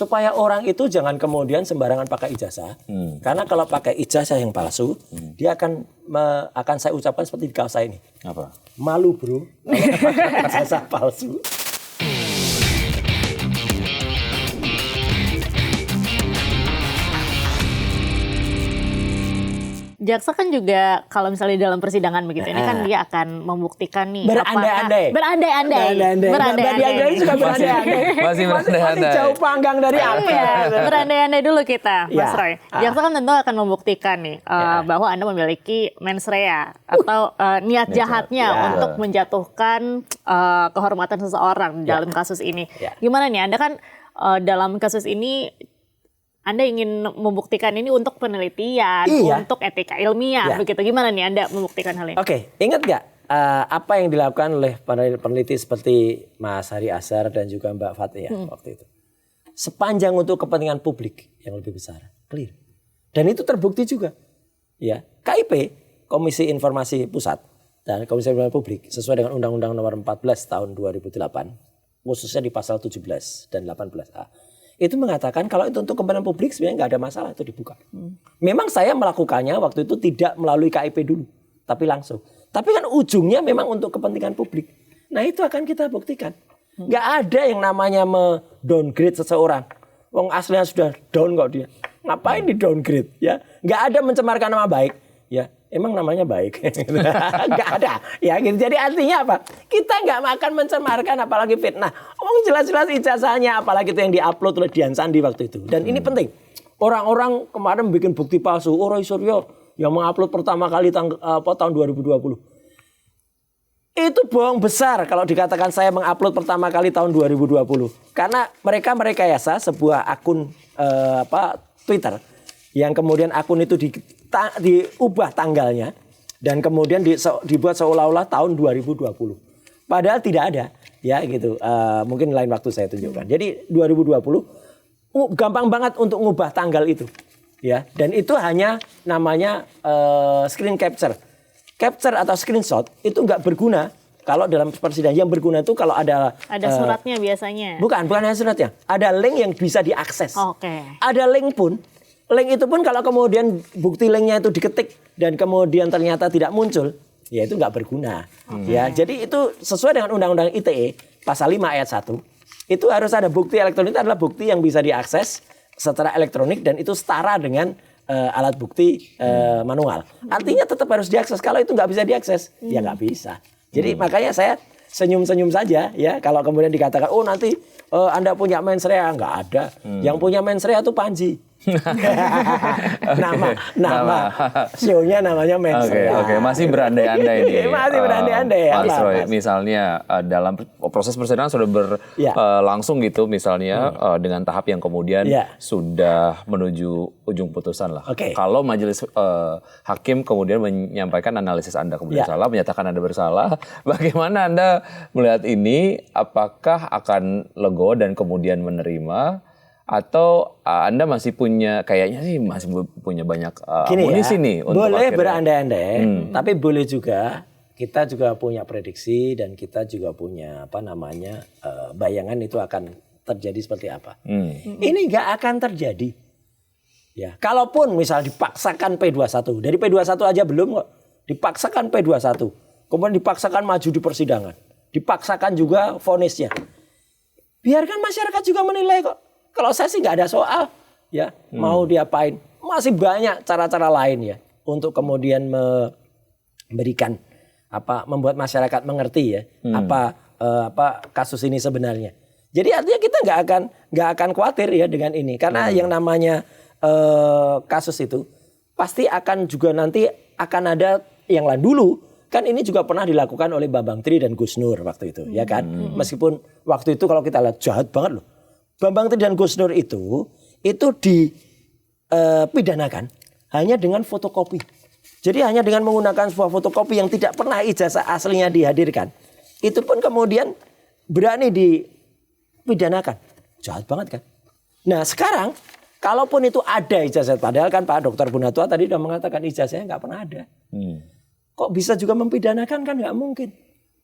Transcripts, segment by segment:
supaya orang itu jangan kemudian sembarangan pakai ijazah. Karena kalau pakai ijazah yang palsu, dia akan saya ucapkan seperti di kaos saya ini. Apa? Malu bro, kalau ijazah palsu. Jaksa kan juga kalau misalnya dalam persidangan begitu, ini kan dia akan membuktikan nih Berandai-andai. Berandai-andai suka berandai-andai. Masih berandai-andai. Jauh panggang dari api. Berandai-andai dulu kita, Mas Ya. Roy. Jaksa kan tentu akan membuktikan nih bahwa Anda memiliki mens rea atau niat jahatnya untuk menjatuhkan kehormatan seseorang dalam kasus ini. Gimana nih, Anda kan dalam kasus ini Anda ingin membuktikan ini untuk penelitian, untuk etika ilmiah, begitu. Gimana nih Anda membuktikan hal ini? Oke, ingat nggak apa yang dilakukan oleh peneliti seperti Mas Hari Azhar dan juga Mbak Fathia waktu itu? Sepanjang untuk kepentingan publik yang lebih besar, clear. Dan itu terbukti juga. Ya, KIP, Komisi Informasi Pusat dan Komisi Informasi Publik sesuai dengan Undang-Undang Nomor 14 Tahun 2008, khususnya di pasal 17 dan 18A. Itu mengatakan kalau itu untuk kepentingan publik sebenarnya nggak ada masalah, itu dibuka. Memang saya melakukannya waktu itu tidak melalui KIP dulu, tapi langsung. Tapi kan ujungnya memang untuk kepentingan publik. Nah itu akan kita buktikan. Nggak ada yang namanya downgrade seseorang. Wong aslinya sudah down kok dia. Ngapain di downgrade? Ya, nggak ada mencemarkan nama baik. Ya, emang namanya baik. Nggak ada. Ya, gitu. Jadi artinya apa? Kita nggak akan mencemarkan apalagi fitnah. Jelas-jelas ijazahnya, apalagi itu yang diupload oleh Dian Sandi waktu itu. Dan ini penting. Orang-orang kemarin bikin bukti palsu. Roy Suryo yang mengupload pertama kali tahun 2020. Itu bohong besar kalau dikatakan saya mengupload pertama kali tahun 2020. Karena mereka merekayasa sebuah akun Twitter yang kemudian akun itu diubah tanggalnya dan kemudian dibuat seolah-olah tahun 2020. Padahal tidak ada, ya gitu. Mungkin lain waktu saya tunjukkan. Jadi 2020 gampang banget untuk ngubah tanggal itu, ya. Dan itu hanya namanya screen capture. Capture atau screenshot itu nggak berguna kalau dalam persidangan. Yang berguna itu kalau ada suratnya biasanya. Bukan hanya suratnya. Ada link yang bisa diakses. Oke. Ada link itu pun kalau kemudian bukti linknya itu diketik dan kemudian ternyata tidak muncul, ya itu nggak berguna. Ya, jadi itu sesuai dengan Undang-Undang ITE pasal 5 ayat 1. Itu harus ada bukti elektronik, itu adalah bukti yang bisa diakses secara elektronik dan itu setara dengan alat bukti manual. Artinya tetap harus diakses. Kalau itu nggak bisa diakses, ya nggak bisa. Jadi makanya saya senyum-senyum saja ya kalau kemudian dikatakan nanti Anda punya mens rea. Nggak ada. Yang punya mens rea itu Panji. nama show-nya namanya mens rea. Oke, masih berandai-andai ini. Masih berandai-andai ya. Mas Roy, misalnya dalam proses persidangan sudah berlangsung gitu misalnya dengan tahap yang kemudian sudah menuju ujung putusan lah. Kalau majelis hakim kemudian menyampaikan analisis Anda kemudian salah, menyatakan Anda bersalah, bagaimana Anda melihat ini? Apakah akan legowo dan kemudian menerima? Atau Anda masih punya, kayaknya sih masih punya banyak amunisi nih untuk boleh berandai-andai, tapi boleh juga kita juga punya prediksi dan kita juga punya bayangan itu akan terjadi seperti apa. Ini nggak akan terjadi. Ya, kalaupun misal dipaksakan P21, dari P21 aja belum kok, dipaksakan P21, kemudian dipaksakan maju di persidangan, dipaksakan juga vonisnya. Biarkan masyarakat juga menilai kok. Kalau saya sih nggak ada soal, ya mau diapain. Masih banyak cara-cara lain ya untuk kemudian memberikan membuat masyarakat mengerti ya apa kasus ini sebenarnya. Jadi artinya kita nggak akan khawatir ya dengan ini karena yang namanya kasus itu pasti akan juga nanti akan ada yang lain dulu. Kan ini juga pernah dilakukan oleh Bambang Tri dan Gus Nur waktu itu, ya kan? Meskipun waktu itu kalau kita lihat jahat banget loh. Bambang Tri dan Gus Nur itu dipidanakan hanya dengan fotokopi. Jadi hanya dengan menggunakan sebuah fotokopi yang tidak pernah ijazah aslinya dihadirkan. Itu pun kemudian berani dipidanakan. Jahat banget kan? Nah sekarang, kalaupun itu ada ijazah, padahal kan Pak Dr. Bunatua tadi sudah mengatakan ijazahnya nggak pernah ada. Kok bisa juga mempidanakan kan nggak mungkin.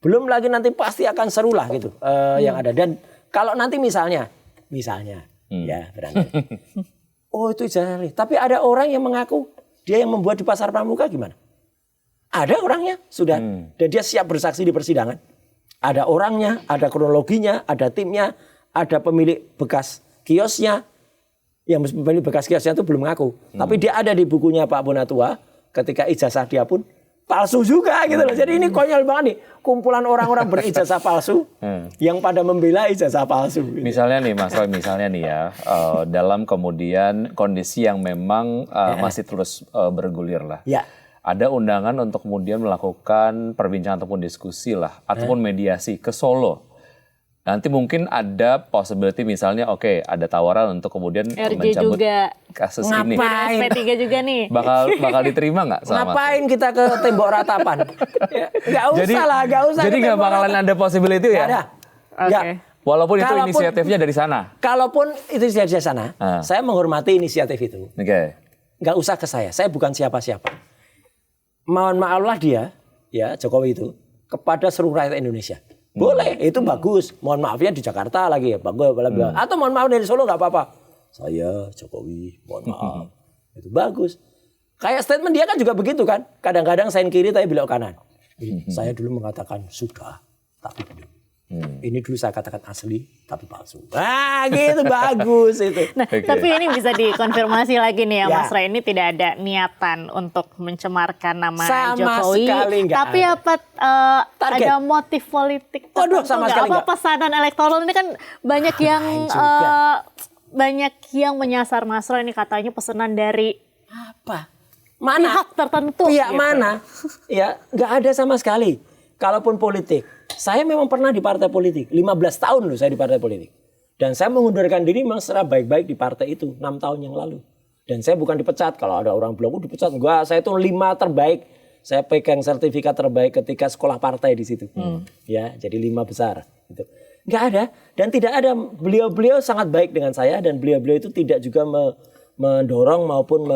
Belum lagi nanti pasti akan seru lah gitu yang ada. Dan kalau nanti misalnya Ya, barangkali. Oh, itu ijazah ahli. Tapi ada orang yang mengaku dia yang membuat di Pasar Pramuka gimana? Ada orangnya sudah dan dia siap bersaksi di persidangan. Ada orangnya, ada kronologinya, ada timnya, ada pemilik bekas kiosnya. Yang pemilik bekas kiosnya itu belum ngaku. Tapi dia ada di bukunya Pak Bonatua ketika ijazah dia pun palsu juga gitu loh. Jadi ini konyol banget nih. Kumpulan orang-orang berijazah palsu yang pada membela ijazah palsu. Gitu. Misalnya nih Mas Roy, misalnya nih ya, dalam kemudian kondisi yang memang masih terus bergulir lah. Ya. Ada undangan untuk kemudian melakukan perbincangan ataupun diskusi lah, ataupun mediasi ke Solo. Nanti mungkin ada possibility misalnya ada tawaran untuk kemudian mencabut juga. Kasus Ngapain? ini. SP3 juga nih. Bakal diterima nggak sama Ngapain kita ke tembok ratapan? Gak usah. Jadi nggak bakalan ada possibility ya? Ada. Oke. Walaupun itu inisiatifnya dari sana. Kalaupun itu dari sana, saya menghormati inisiatif itu. Oke. Nggak usah ke saya bukan siapa-siapa. Mohon maaflah dia, ya Jokowi itu, kepada seluruh rakyat Indonesia. Boleh, itu bagus. Mohon maafnya di Jakarta lagi ya, bagus. Atau mohon maaf dari Solo nggak apa-apa. Saya Jokowi, mohon maaf. Itu bagus. Kayak statement dia kan juga begitu kan. Kadang-kadang sign kiri tapi belok kanan. Saya dulu mengatakan sudah, tapi belum. Ini dulu saya katakan asli, tapi palsu. Nah gitu, bagus itu. Nah, tapi ini bisa dikonfirmasi lagi nih ya, Mas Roy. Ini tidak ada niatan untuk mencemarkan nama Jokowi. Sekali nggak tapi ada. Ada motif politik. Waduh, sama sekali nggak. Pesanan elektoral ini kan banyak yang banyak yang menyasar Mas Roy ini katanya pesanan dari apa? Mana? Pihak tertentu. Pihak gitu. mana? Ya, nggak ada sama sekali. Kalaupun politik. Saya memang pernah di partai politik. 15 tahun loh saya di partai politik. Dan saya mengundurkan diri memang secara baik-baik di partai itu 6 tahun yang lalu. Dan saya bukan dipecat. Kalau ada orang bilang, dipecat. Enggak, saya itu 5 terbaik. Saya pegang sertifikat terbaik ketika sekolah partai di situ. Ya, jadi 5 besar. Gitu. Enggak ada. Dan tidak ada. Beliau-beliau sangat baik dengan saya. Dan beliau-beliau itu tidak juga mendorong maupun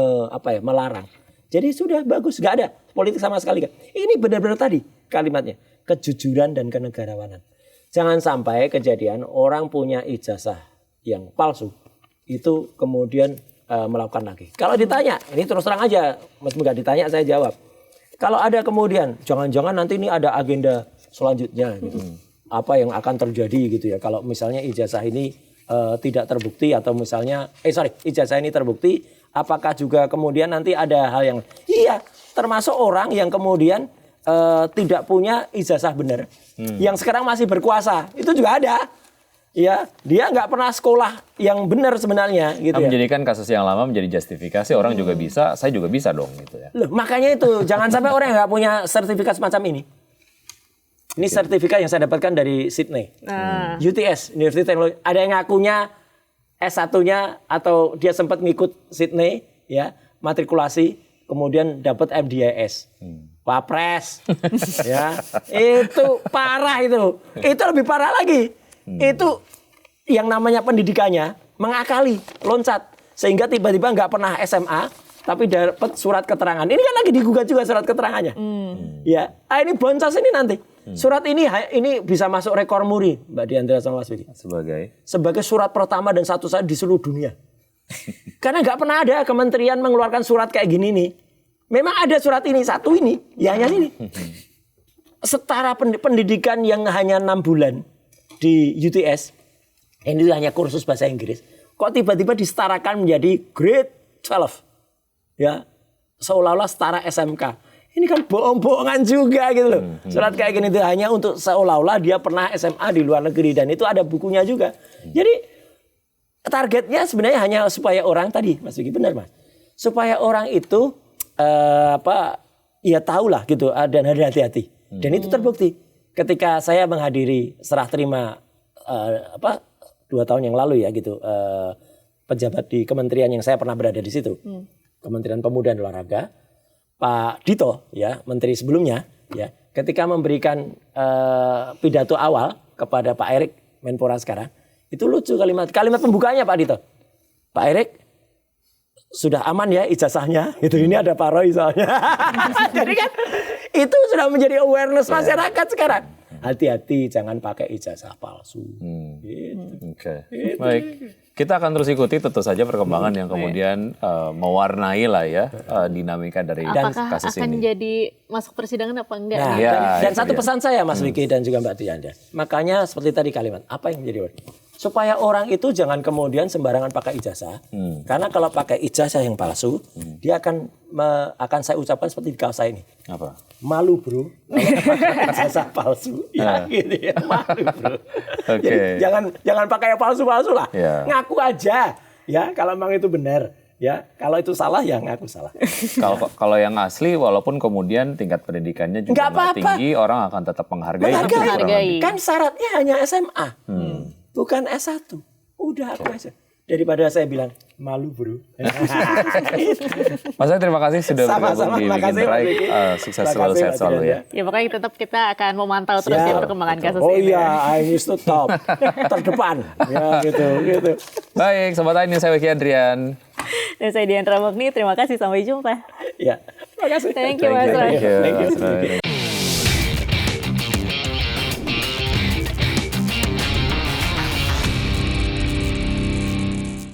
melarang. Jadi sudah bagus. Enggak ada politik sama sekali. Ini benar-benar tadi kalimatnya. Kejujuran dan kenegarawanan. Jangan sampai kejadian orang punya ijazah yang palsu itu kemudian melakukan lagi. Kalau ditanya, ini terus terang aja, meskipun nggak ditanya saya jawab. Kalau ada kemudian, jangan-jangan nanti ini ada agenda selanjutnya gitu. Apa yang akan terjadi gitu ya. Kalau misalnya ijazah ini tidak terbukti atau misalnya, ijazah ini terbukti, apakah juga kemudian nanti ada hal yang, iya, termasuk orang yang kemudian tidak punya ijazah benar, yang sekarang masih berkuasa, itu juga ada. Ya, dia nggak pernah sekolah yang benar sebenarnya, gitu ya. Menjadikan kasus yang lama menjadi justifikasi, orang juga bisa, saya juga bisa dong, gitu ya. Loh, makanya itu jangan sampai orang yang nggak punya sertifikat semacam ini. Ini sertifikat yang saya dapatkan dari Sydney, UTS, University Technology. Ada yang ngakunya S1-nya atau dia sempat ngikut Sydney, ya, matrikulasi, kemudian dapat MDIS. Wapres, ya, itu parah itu lebih parah lagi. Itu yang namanya pendidikannya mengakali, loncat, sehingga tiba-tiba nggak pernah SMA, tapi dapat surat keterangan. Ini kan lagi digugat juga surat keterangannya. Ya, ini boncos ini nanti. Surat ini bisa masuk rekor muri, Mbak Diandra sama Mas Widi. Sebagai surat pertama dan satu-satunya di seluruh dunia. Karena nggak pernah ada kementerian mengeluarkan surat kayak gini nih. Memang ada surat ini, satu ini, ya hanya ini. Setara pendidikan yang hanya 6 bulan di UTS, ini hanya kursus bahasa Inggris, kok tiba-tiba disetarakan menjadi grade 12. Ya, seolah-olah setara SMK. Ini kan bohong-bohongan juga gitu loh. Surat kayak gini itu hanya untuk seolah-olah dia pernah SMA di luar negeri, dan itu ada bukunya juga. Jadi targetnya sebenarnya hanya supaya orang tadi, Mas Vicky benar Mas, supaya orang itu ya tahulah gitu dan hati-hati. Dan itu terbukti ketika saya menghadiri serah terima 2 tahun yang lalu ya gitu, pejabat di kementerian yang saya pernah berada di situ, Kementerian Pemuda dan Olahraga, Pak Dito ya, menteri sebelumnya ya, ketika memberikan pidato awal kepada Pak Erik Menpora sekarang, itu lucu kalimat pembukanya Pak Dito. Pak Erik, sudah aman ya ijazahnya, itu ini ada Pak Roy soalnya. Jadi kan itu sudah menjadi awareness masyarakat sekarang. Hati-hati jangan pakai ijazah palsu. Gitu. Oke. Baik. Kita akan terus ikuti tentu saja perkembangan yang kemudian mewarnai lah ya dinamika dari kasus akan ini. jadi masuk persidangan apa enggak? Nah, nih? dan satu pesan saya Mas Wiki dan juga Mbak Dianda. Makanya seperti tadi kalimat, apa yang menjadi supaya orang itu jangan kemudian sembarangan pakai ijazah. Karena kalau pakai ijazah yang palsu, dia akan saya ucapkan seperti di kaos saya ini. Apa? Malu bro, ijazah palsu, ya gitu ya, malu bro. Jadi jangan pakai yang palsu-palsu lah, ngaku aja, ya kalau memang itu benar, ya kalau itu salah ya ngaku salah. Kalau yang asli, walaupun kemudian tingkat pendidikannya juga nggak tinggi, orang akan tetap menghargai. Kan syaratnya hanya SMA, bukan S1, udah aku aja. Daripada saya bilang malu bro. Mas terima kasih sudah bergabung di Bikin Terai. Sukses selalu, sehat selalu ya. Ya pokoknya tetap kita akan memantau terus ya perkembangan kasus ini. Oh iya, ini top, terdepan. Ya gitu. Baik, Sobat Ain, saya Wiki Andrian. Dan saya Diandra Magni, terima kasih, sampai jumpa. Ya, terima kasih. Thank you Mas Roy. Thank you.